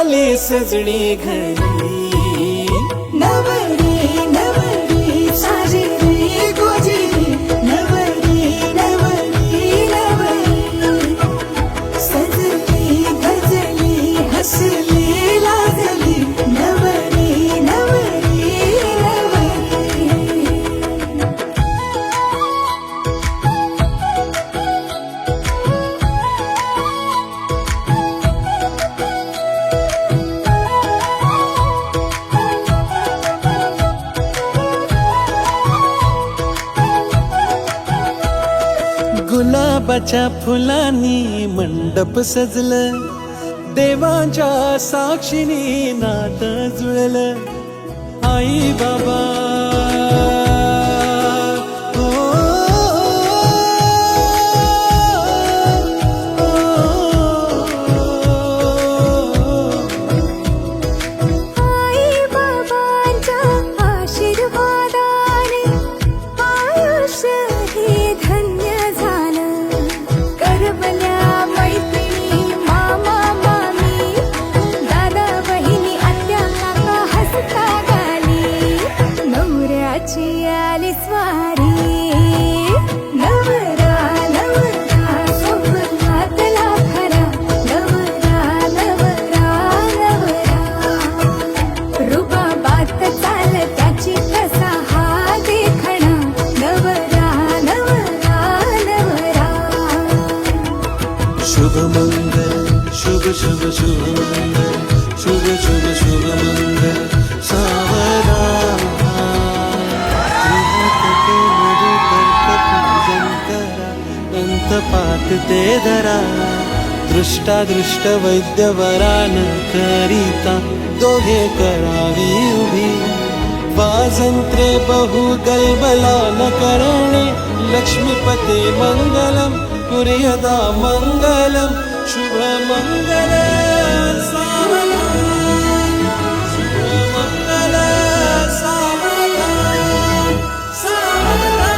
आली सजणी घरी। नवरी नवरी साजरी गोजिरी, नवरी नवरी नवरी, सजली गजली हसली लाजली, नवरी नवरी नवरी। गुलाबाच्या फुलांनी मंडप सजलं, देवांच्या साक्षीने नातं जुळलं। आई बाबा ओ, आई बाबांच्या आशीर्वादाने आयुष्य हे धन्य झालं। करवल्या मैत्रिणी मामा मामी, दादा बहिणी आत्या काका हसता गाली, नवऱ्याची आली स्वारी। नवरा नवरा स्वप्नातला खरा, नवरा नवरा नवरा, रुबाबात चाल त्याची कसा हा देखणा, नवरा नवरा नवरा। शुभ मंगल शुभ शुभ शुभ मंगल, शुभ शुभ शुभ मंगल सावधान। पूजन करा, अंतपात ते धरा, दृष्टादृष्ट वैद्यवरान करिता, दोघे करावी उभी। वाजंत्रे बहु गलबलान करणे, लक्ष्मीपते मंगलम कुर्यदा मंगलम, शुभ मंगल सावधान, शुभ मंगल सावधान सावधान।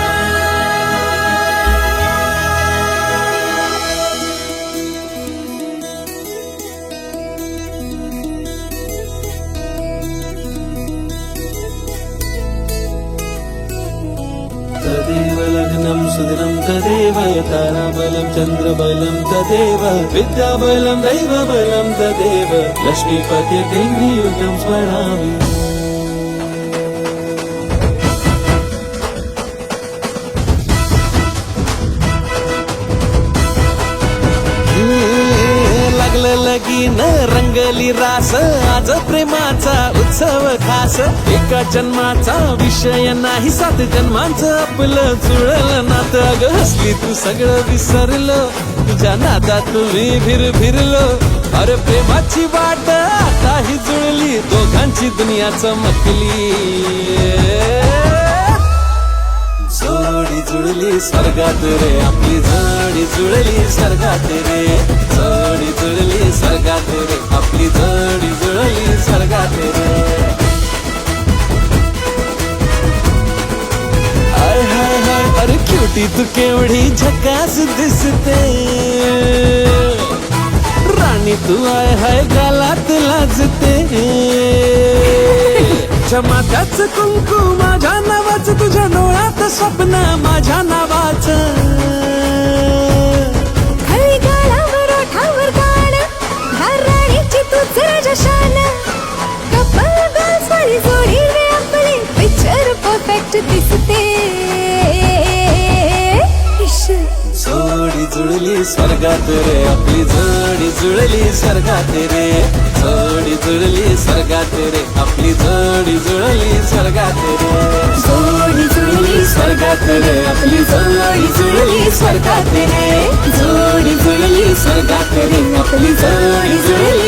तदेव लग्नं सुदिनं तदेव ताराबलं चन्द्रबलं तदेव विद्याबलं दैवबलं तदेव लक्ष्मीपते युगं स्मरामि। लागलं लगीन रंगली रास, आज प्रेमाचा उत्सव खास। एका जन्माचा विषय नाही, 7 जन्मांचं आपलं जुळलं नातं। अगं हसली तू सगळं विसरलं, तुझ्या नादात तुम्ही फिरलो। अरे प्रेमाची वाट आता ही जुळली, दोघांची दुनिया चमकली। जोडी जुळली स्वर्गात रे, आपली जोडी जुळली स्वर्गात रे, जोडी जुळली स्वर्गात रे, आपली जोडी जुळली स्वर्गात रे। आय हाय हाय अरे क्युटी तू केवढी झकास दिसते, राणी तू आय हाय गालात लाजते। माथ्याच कुंकू माझ्या नावाचं, तुझ्या डोळ्यात स्वप्न माझ्या नावाचं। खळी गालावर ओठावर गाण, राणीची तूच राजशान। कपल डान्स वाली जोडी रे आपली, पिक्चर परफेक्ट दिसते। जोडी जुळली स्वर्गात रे, आपली जोडी जुळली स्वर्गात रे, जोडी जुळली स्वर्गात रे, आपली जोडी जुळली स्वर्गात रे। जोडी जुळली स्वर्गात रे, आपली जोडी जुळली स्वर्गात रे, जोडी जुळली स्वर्गात रे, आपली जोडी जुळली